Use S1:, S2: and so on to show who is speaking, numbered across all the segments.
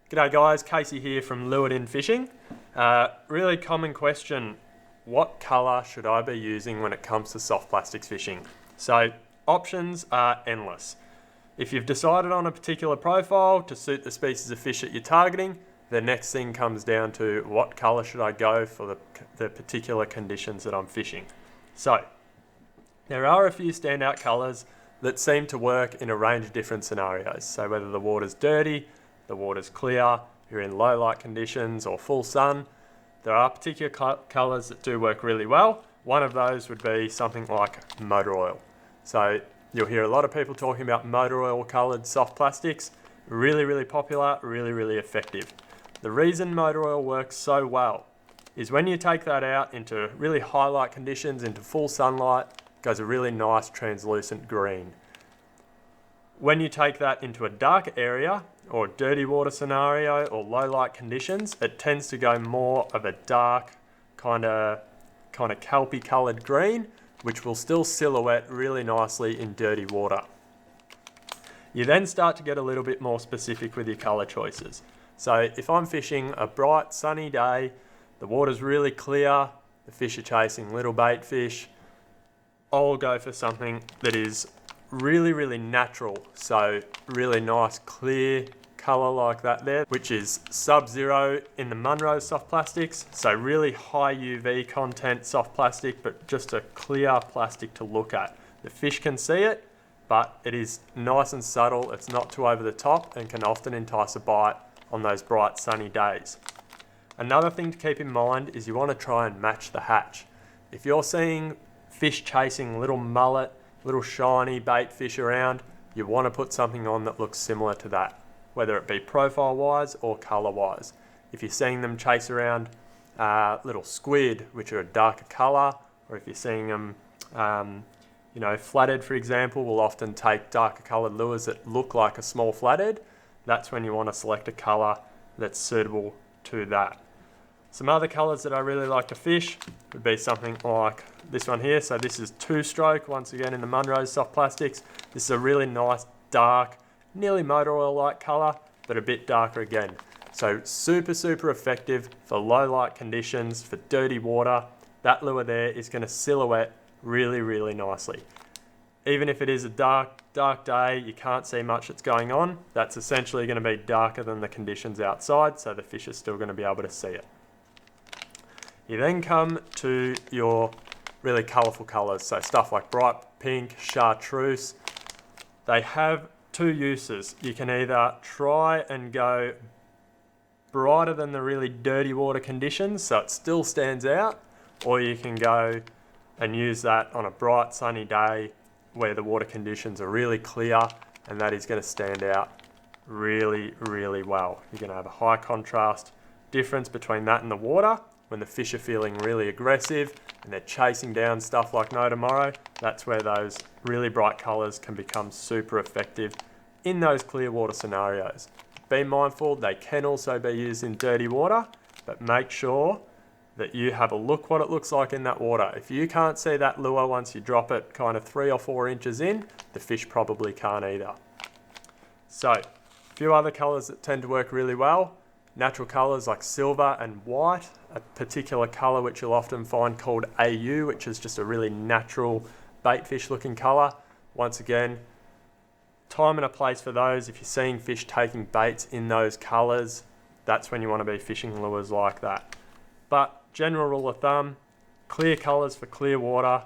S1: G'day guys, Casey here from Lured In Fishing. Really common question, what colour should I be using when it comes to soft plastics fishing? So options are endless. If you've decided on a particular profile to suit the species of fish that you're targeting, the next thing comes down to what colour should I go for the particular conditions that I'm fishing. So there are a few standout colours that seem to work in a range of different scenarios. So whether the water's dirty, the water's clear, you're in low light conditions or full sun, there are particular colours that do work really well. One of those would be something like motor oil. So you'll hear a lot of people talking about motor oil coloured soft plastics. Really popular, really effective. The reason motor oil works so well is when you take that out into really high light conditions, into full sunlight, it goes a really nice translucent green. When you take that into a dark area or dirty water scenario or low light conditions, it tends to go more of a dark kind of kelpy coloured green, which will still silhouette really nicely in dirty water. You then start to get a little bit more specific with your colour choices. So if I'm fishing a bright sunny day, the water's really clear, the fish are chasing little bait fish, I'll go for something that is really natural. So really nice clear colour like that there, which is sub-zero in the Munro soft plastics. So really high UV content soft plastic, but just a clear plastic to look at. The fish can see it, but it is nice and subtle. It's not too over the top and can often entice a bite on those bright sunny days. Another thing to keep in mind is you want to try and match the hatch. If you're seeing fish chasing little mullet, little shiny bait fish around, you want to put something on that looks similar to that, whether it be profile wise or colour wise. If you're seeing them chase around little squid, which are a darker colour, or if you're seeing them flathead, for example, will often take darker coloured lures that look like a small flathead. That's when you want to select a colour that's suitable to that. Some other colours that I really like to fish would be something like this one here. So this is 2-stroke, once again in the Munro soft plastics. This is a really nice dark, nearly motor oil like colour, but a bit darker again. So super effective for low light conditions, for dirty water. That lure there is going to silhouette really nicely. Even if it is a dark day, you can't see much that's going on, that's essentially going to be darker than the conditions outside, so the fish is still going to be able to see it. You then come to your really colourful colours, so stuff like bright pink, chartreuse. They have two uses. You can either try and go brighter than the really dirty water conditions, so it still stands out, or you can go and use that on a bright sunny day where the water conditions are really clear, and that is going to stand out really well. You're going to have a high contrast difference between that and the water. When the fish are feeling really aggressive and they're chasing down stuff like no tomorrow, that's where those really bright colours can become super effective in those clear water scenarios. Be mindful, they can also be used in dirty water, but make sure that you have a look what it looks like in that water. If you can't see that lure once you drop it kind of 3 or 4 inches in, the fish probably can't either. So, a few other colours that tend to work really well. Natural colours like silver and white, a particular colour which you'll often find called AU, which is just a really natural bait fish looking colour. Once again, time and a place for those. If you're seeing fish taking baits in those colours, that's when you want to be fishing lures like that. But general rule of thumb, clear colours for clear water,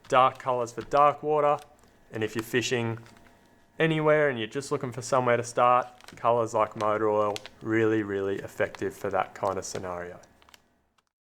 S1: dark colours for dark water, and if you're fishing anywhere and you're just looking for somewhere to start, colours like motor oil, really effective for that kind of scenario.